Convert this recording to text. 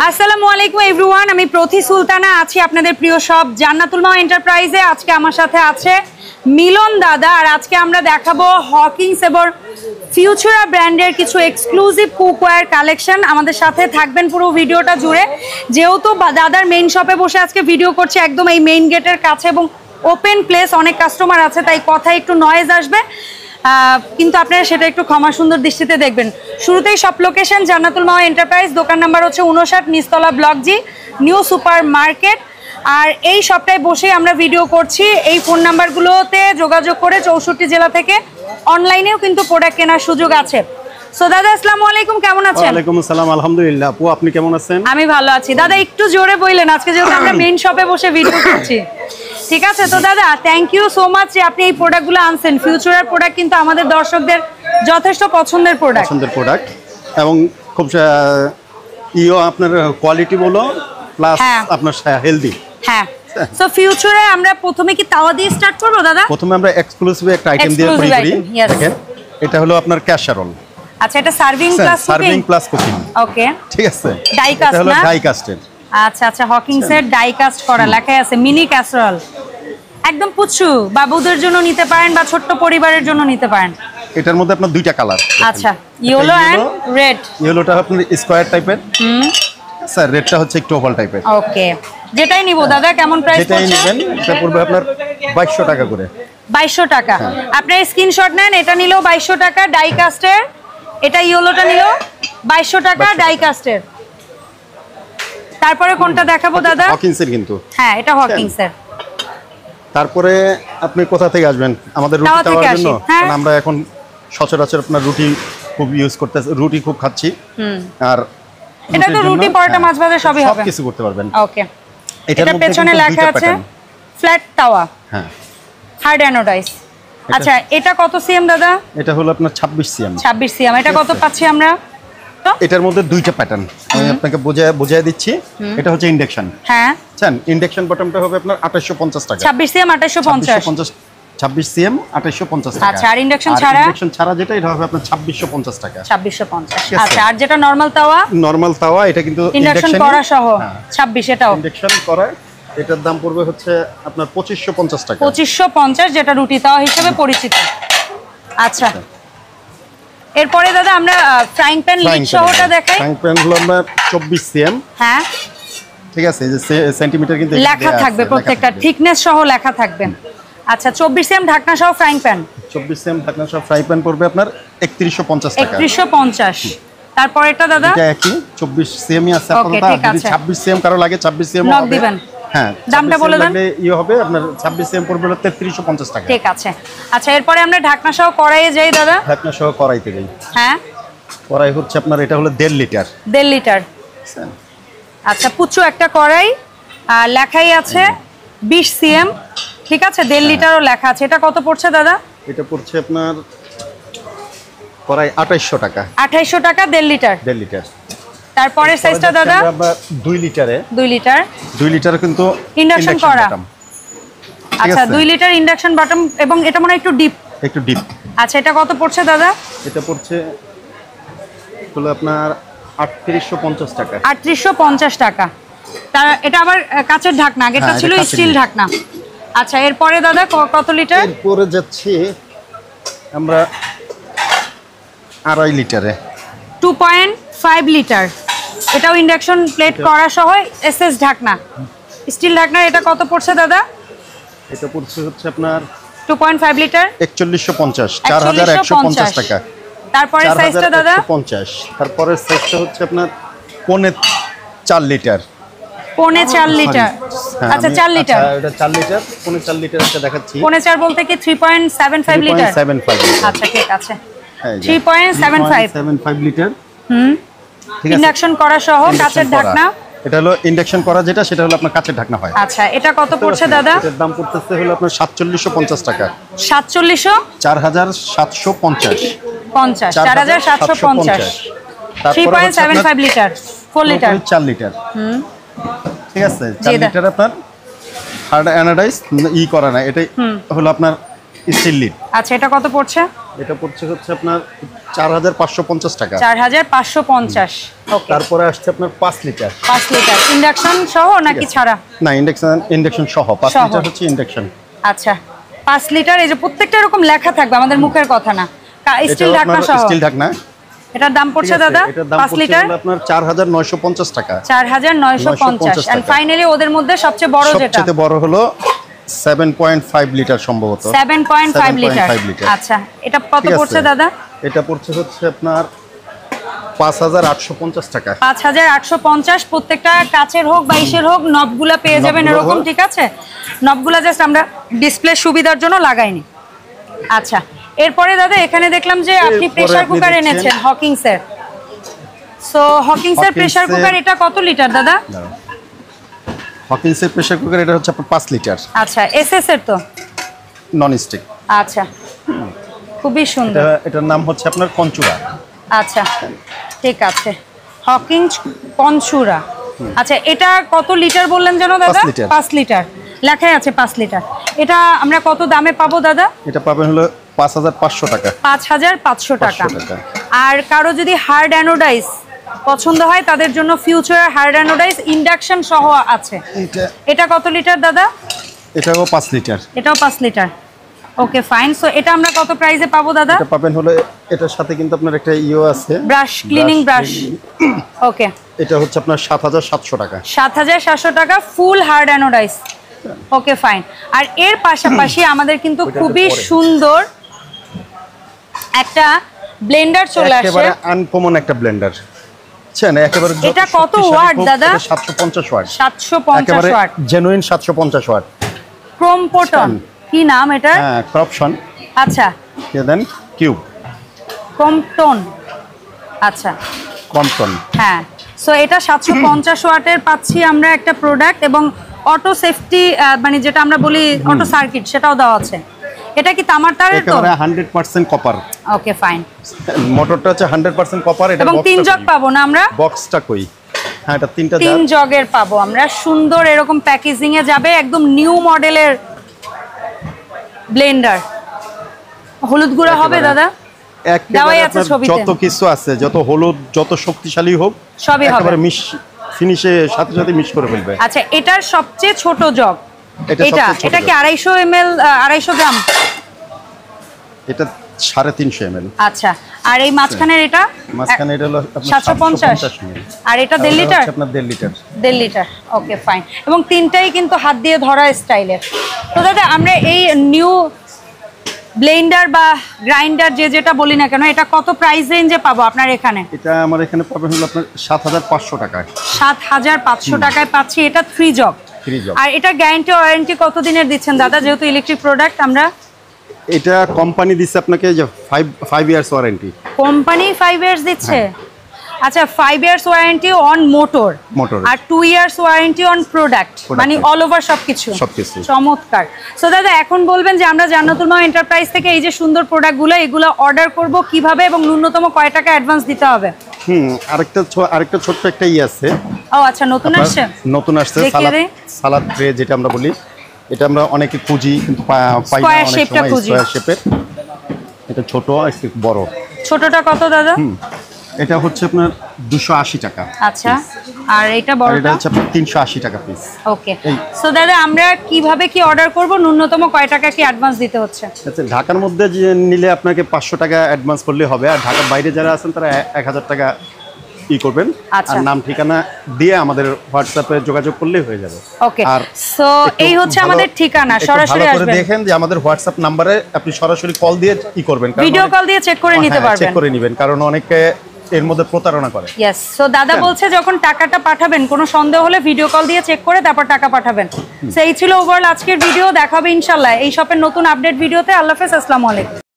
আসসালামু আলাইকুম এভরিওয়ান, আমি প্রতি সুলতানা আছি আপনাদের প্রিয় সব জান্নাতুল মাওয়া এন্টারপ্রাইজে। আজকে আমার সাথে আছে মিলন দাদা, আর আজকে আমরা দেখাবো হকিংস এবং ফিউচারা ব্র্যান্ডের কিছু এক্সক্লুসিভ কুকওয়্যার কালেকশন। আমাদের সাথে থাকবেন পুরো ভিডিওটা জুড়ে। যেহেতু দাদার মেইন শপে বসে আজকে ভিডিও করছি, একদম এই মেইন গেটের কাছে এবং ওপেন প্লেস, অনেক কাস্টমার আছে, তাই কথায় একটু নয়েজ আসবে, কিন্তু আপনারা সেটা একটু ক্ষমা সুন্দর দৃষ্টিতে দেখবেন। শুরুতেই সব লোকেশন জান্নাতুল মাওয়া এন্টারপ্রাইজ, দোকান নাম্বার হচ্ছে 59 নিচতলা block G, new supermarket. আর এই সবটাই বসেই আমরা ভিডিও করছি। এই ফোন নাম্বারগুলোতে যোগাযোগ করে 64 জেলা থেকে অনলাইনেও কিন্তু প্রোডাক্ট কেনার সুযোগ আছে। সো দাদা আসসালামু আলাইকুম, কেমন আছেন? ওয়ালাইকুম আসসালাম, আলহামদুলিল্লাহ। আপু আপনি কেমন আছেন? আমি ভালো আছি। দাদা একটু জোরে বললেন, আজকে যেহেতু আমরা মেইন শপে বসে ভিডিও করছি। ঠিক আছে, তো দাদা থ্যাংক ইউ সো মাচ যে আপনি এই প্রোডাক্টগুলো আনছেন। ফিউচারের প্রোডাক্ট কিন্তু আমাদের দর্শকদের যথেষ্ট পছন্দের প্রোডাক্ট এবং খুব আপনার কোয়ালিটি বলো প্লাস আপনার হেলদি। হ্যাঁ, সো ফিউচারে আমরা প্রথমে কি তাওয়া দিয়ে স্টার্ট করব দাদা? প্রথমে আমরা এক্সক্লুসিভ একটা আইটেম দিয়ে করি। দেখেন এটা হলো আপনার ক্যাসারোল। আচ্ছা, এটা সার্ভিং প্লাস কুকিং। ওকে, ঠিক আছে। ডাই কাস্ট, এটা হলো ডাই কাস্টের। আচ্ছা আচ্ছা, হকিংস এর ডাই কাস্ট করা, লেখা আছে মিনি ক্যাসারোল। একদম পুচু বাবুদের জন্য নিতে পারেন বা ছোট্ট পরিবারের জন্য নিতে পারেন। এটার মধ্যে আপনার দুইটা কালার। আচ্ছা, ইয়েলো এন্ড রেড। ইয়েলোটা আপনার স্কয়ার টাইপের, স্যার রেডটা হচ্ছে একটু ওভাল টাইপের। ওকে, যেটাই নিব দাদা কেমন প্রাইস পড়ছে? যেটাই নেবেন এটা পড়বে আপনার 2200 টাকা করে। 2200 টাকা। আপনি স্ক্রিনশট নেন, এটা নিলেও 2200 টাকা ডাই কাস্টের, এটা ইয়েলোটা নিলেও 2200 টাকা ডাই কাস্টের। তারপরে কোনটা দেখাবো দাদা? হকিংস এর কিন্তু। হ্যাঁ, এটা হকিংস এর। তারপরে আপনি কোথা থেকে আসবেন? আমাদের রুটি খাওয়ার জন্য। কারণ আমরা এখন সচরাচর আপনার রুটি খুব ইউজ করতেছি, রুটি খুব খাচ্ছি। আর এটা তো রুটি পরোটা মাছ ভাজা সবই হবে, সব কিছু করতে পারবেন। ওকে, এটা পেছনে লেখা আছে ফ্ল্যাট তাওয়া। হ্যাঁ, হার্ড অ্যানোডাইজ। আচ্ছা, এটা কত সিএম দাদা? এটা হলো আপনার 26 সিএম। 26 সিএম। এটা কত পাচ্ছি আমরা? এটার মধ্যে দুইটা প্যাটার্ন আমি আপনাকে বোঝায় দিচ্ছি। এটা হচ্ছে ইন্ডাকশন। হ্যাঁ, জান ইন্ডাকশন বটমটা হবে আপনার 2850 টাকা। 26 সিএম 2850। 26 সিএম 2850 টাকা। আচ্ছা, আর ইন্ডাকশন ছাড়া যেটা এটা হবে আপনার 2650 টাকা। 2650। আচ্ছা, আর যেটা নরমাল তাওয়া এটা কিন্তু ইন্ডাকশন করা সহ 26, এটাও ইন্ডাকশন করা। এটার দাম পড়বে হচ্ছে আপনার 2550 টাকা। 2550, যেটা রুটি তাওয়া হিসেবে পরিচিত। আচ্ছা, এরপরে দাদা আমরা ফ্রাইং প্যান লিড সহটা দেখাই। ফ্রাইং প্যান হলো আপনার 24 সিএম। হ্যাঁ, ঠিক আছে, এই যে সেন্টিমিটার কিন্তু লেখা থাকবে, প্রত্যেকটা থিকনেস সহ লেখা থাকবে। আচ্ছা, 24 সিএম ঢাকনা সহ ফ্রাইং প্যান। 24 সিএম ঢাকনা সহ ফ্রাই প্যান পড়বে আপনার 3150 টাকা। 3150। তারপর এটা দাদা এটা একই 24 সিএমই আছে আপনাদের। যদি 26 সিএম কারো লাগে 26 সিএম নক দিবেন। হ্যাঁ, দামটা বলে দেন। ই হবে আপনার 26 সিএম পড়বে 3350 টাকা। ঠিক আছে। আচ্ছা, এরপরে আমরা ঢাকনা সহ কড়াইয়ে যাই দাদা। ঢাকনা সহ কড়াইতে যাই। হ্যাঁ, কড়াই হচ্ছে আপনার এটা হলো 1.5 লিটার। 1.5 লিটার। আচ্ছা, পুচু একটা কড়াই, লেখাই আছে 20 সিএম। ঠিক আছে, 1.5 লিটারও লেখা আছে। এটা কত পড়ছে দাদা? এটা পড়ছে আপনার কড়াই 2800 টাকা। 2800 টাকা 1.5 লিটার। 1.5 লিটার। তারপরের সাইজটা দাদা? 2 লিটারে। 2 লিটার। 2 লিটার কিন্তু ইন্ডাকশন করা। আচ্ছা, 2 লিটার ইন্ডাকশন বটম, এবং এটা মনে হয় একটু ডিপ। আচ্ছা, এটা কত পড়ছে দাদা? এটা পড়ছে হলো আপনার 3850 টাকা। 3850 টাকা। তার এটা আবার কাচের ঢাকনা, আগেরটা ছিল স্টিল ঢাকনা। আচ্ছা, এরপরে দাদা কত লিটার? এরপরে যাচ্ছি আমরা 2.5 লিটারে। 2.5 লিটার। এটাও ইন্ডাকশন প্লেট করা সহ এসএস ঢাকনা, স্টিল ঢাকনা। এটা কত পড়ছে দাদা? এটা পড়ছে হচ্ছে আপনার 2.5 লিটার 4150, 4150 টাকা। তারপরে সাইজটা দাদা? 50। তারপরে সাইজটা হচ্ছে আপনার 4.5 লিটার। 4.5 লিটার। আচ্ছা, 4 লিটার। এটা 4 লিটার, 4.5 লিটার এটা দেখাচ্ছি। 4.5 বলতে কি 3.75 লিটার? 3.75। আচ্ছা, ঠিক আছে, 3.75 লিটার। ঠিক আছে, ইন্ডাকশন করা সহ কাচের ঢাকনা। এটা হলো ইন্ডাকশন করা, যেটা সেটা হলো আপনার কাচের ঢাকনা হয়। আচ্ছা, এটা কত পড়ছে দাদা? এটার দাম পড়তেছে হলো আপনার 4750 টাকা। 4700? 4750। 4750। 3.75 লিটার, 4 লিটার। 4 লিটার। ঠিক আছে, 4 লিটার আপনার হার্ড অ্যানোডাইজ করা না, এটাই হলো আপনার স্টিল লিড। আচ্ছা, এটা কত পড়ছে? এটা পড়ছে হচ্ছে আপনার 4550 টাকা। 4550। ওকে। তারপরে আসছে আপনার 5 লিটার। 5 লিটার ইন্ডাকশন সহ নাকি ছাড়া? না, ইন্ডাকশন সহ। 5 লিটার হচ্ছে ইন্ডাকশন। আচ্ছা, 5 লিটার। এই যে প্রত্যেকটা এরকম লেখা থাকবে, আমাদের মুখের কথা না, স্টিল ঢাকনা সহ। স্টিল ঢাকনা। এটার দাম পড়ছে দাদা 5 লিটার আপনার 4950 টাকা। 4950। এন্ড ফাইনালি ওদের মধ্যে সবচেয়ে বড় যেটা, সবচেয়ে বড় হলো 7.5 লিটার সম্ভবত। 7.5 লিটার। আচ্ছা, এটা কত পড়ছে দাদা? এটা পড়ছে হচ্ছে আপনার 5850 টাকা। 5850। প্রত্যেকটা কাচের হোক বা ইসের হোক, নবগুলা পেয়ে যাবেন এরকম, ঠিক আছে? নবগুলা জাস্ট আমরা ডিসপ্লে সুবিধার জন্য লাগাইনি। আচ্ছা, এরপরে দাদা এখানে দেখলাম যে আপনি প্রেসার কুকার এনেছেন হকিংস এর। সো হকিংস এর প্রেসার কুকার, এটা কত লিটার দাদা? হকিংস এর প্রেসার কুকার এটা হচ্ছে আপনার 5 লিটার। আচ্ছা, এসএস এর তো নন স্টিক। আচ্ছা, খুবই সুন্দর। এটার নাম হচ্ছে আপনার কনচুরা। আচ্ছা, ঠিক আছে, হকিংস কনচুরা। আচ্ছা, এটা কত লিটার বললেন জানো দাদা? 5 লিটার লেখাই আছে, 5 লিটার। এটা আমরা কত দামে পাবো দাদা? এটা পাবেন হলো 5500 টাকা। 5500 টাকা। আর কারো যদি হার্ড অ্যানোডাইজ পছন্দ হয় তাদের জন্য ফিউচার হার্ড অ্যানোডাইজ ইন্ডাকশন সহ আছে। এটা কত লিটার দাদা? এটাও 5 লিটার। এটাও 5 লিটার। ওকে, ফাইন। সো এটা আমরা কত প্রাইসে পাবো দাদা? এটা পাবেন হলো, এটার সাথে কিন্তু আপনার একটা ইও আছে, ব্রাশ, ক্লিনিং ব্রাশ। ওকে, এটা হচ্ছে আপনার 7700 টাকা। 7700 টাকা ফুল হার্ড অ্যানোডাইজ। ওকে, ফাইন। আর এর পাশাপাশি আমাদের কিন্তু খুবই সুন্দর একটা ব্লেন্ডার চলে আসে, একেবারে আনকমন একটা ব্লেন্ডার। একেবারে এটা কত ওয়াট দাদা? 750 watt. 750 watt, genuine 750 watt. Crompton, কি নাম এটা? হ্যাঁ, ক্রপশন। আচ্ছা, দেন কিউব ক্রোমপটন। আচ্ছা, ক্রপশন। হ্যাঁ। সো এটা 750 ওয়াটের পাচ্ছি আমরা একটা প্রোডাক্ট, এবং অটো সেফটি মানে যেটা আমরা বলি অটো সার্কিট, সেটাও দেওয়া আছে। এটা কি তামার তারের? তো একেবারে 100% কপার। ওকে, ফাইন। মোটরটা হচ্ছে 100% কপার। এটা এবং 3 জগ পাবো না আমরা? বক্সটা কই? হ্যাঁ, এটা 3 জগের পাবো আমরা। সুন্দর এরকম প্যাকেজিং এ যাবে, একদম নিউ মডেলের ব্লেন্ডার। হলুদ গুঁড়া হবে দাদা? দেওয়াই আছে ছবিতে। যত কিছু আছে, যত হলুদ, যত শক্তিশালী হোক, সবই হবে। একেবারে মিশ ফিনিশে সাথে সাথে মিক্স করে ফেলবে। আচ্ছা, এটার সবচেয়ে ছোট জগ এটা কি 250 ml, 250 গ্রাম? এটা 350 ml। আচ্ছা, আর এই মাঝখানের এটা? মাঝখানে এটা হলো 750 ml। আর এটা 1.5 লিটার? আপনার 1.5 লিটার। 1.5 লিটার। ওকে, ফাইন। এবং তিনটাই কিন্তু হাত দিয়ে ধরা স্টাইলের। তো দাদা আমরা এই নিউ ব্লেন্ডার বা গ্রাইন্ডার যেটা বলি না কেন, এটা কত প্রাইস রেঞ্জে পাবো আপনার এখানে? এটা আমার এখানে পাবেন হলো আপনার 7500 টাকায়। 7500 টাকায় পাচ্ছি এটা 3 জগ। আর এটা গ্যারান্টি ওয়ারেন্টি কত দিনের দিচ্ছেন দাদা, যেহেতু ইলেকট্রিক প্রোডাক্ট? আমরা এটা কোম্পানি দিচ্ছে আপনাকে যে 5 ইয়ার্স ওয়ারেন্টি। কোম্পানি 5 ইয়ার্স দিচ্ছে? আচ্ছা, 5 ইয়ার্স ওয়ারেন্টি অন মোটর, আর 2 ইয়ার্স ওয়ারেন্টি অন প্রোডাক্ট, মানে অল ওভার সবকিছু। চমৎকার। সো দাদা এখন বলবেন যে আমরা জান্নাতুল মাও এন্টারপ্রাইজ থেকে এই যে সুন্দর প্রোডাক্টগুলো, এগুলো অর্ডার করব কিভাবে এবং ন্যূনতম কয় টাকা অ্যাডভান্স দিতে হবে? আরেকটা ছোট্ট একটা আছে। ও আচ্ছা, নতুন আসছে সালাদ ট্রে যেটা আমরা বলি। এটা আমরা অনেকে খুঁজি কিন্তু পাই না, অনেক সময় স্কয়ার শেপের। এটা ছোট, একটু বড়। ছোটটা কত দাদা? এটা হচ্ছে আপনার 280 টাকা। আচ্ছা, আর এটা বড়টা? এটা হচ্ছে আপনার 380 টাকা পিস। ওকে। সো দাদা আমরা কিভাবে কি অর্ডার করব, ন্যূনতম কয় টাকা কি অ্যাডভান্স দিতে হচ্ছে? আচ্ছা, ঢাকার মধ্যে যে নিলে আপনাকে 500 টাকা অ্যাডভান্স করলে হবে, আর ঢাকার বাইরে যারা আছেন তারা 1000 টাকা করবেন। আর নাম ঠিকানা দিয়ে আমাদের হোয়াটসঅ্যাপে যোগাযোগ করলেই হয়ে যাবে। ওকে। আর সো এই হচ্ছে আমাদের ঠিকানা, সরাসরি আসবেন। দেখেন যে আমাদের হোয়াটসঅ্যাপ নম্বরে আপনি সরাসরি কল দিয়ে করবেন, ভিডিও কল দিয়ে চেক করে নিতে পারবেন। চেক করে নেবেন, কারণ অনেকে এর মধ্যে প্রতারণা করে। ইয়েস। সো দাদা বলছে যখন টাকাটা পাঠাবেন, কোনো সন্দেহ হলে ভিডিও কল দিয়ে চেক করে তারপর টাকা পাঠাবেন। সেই ছিল ওভারঅল আজকের ভিডিও। দেখাবে ইনশাআল্লাহ এই শপের নতুন আপডেট ভিডিওতে। আল্লাহ হাফেজ, আসসালামু আলাইকুম।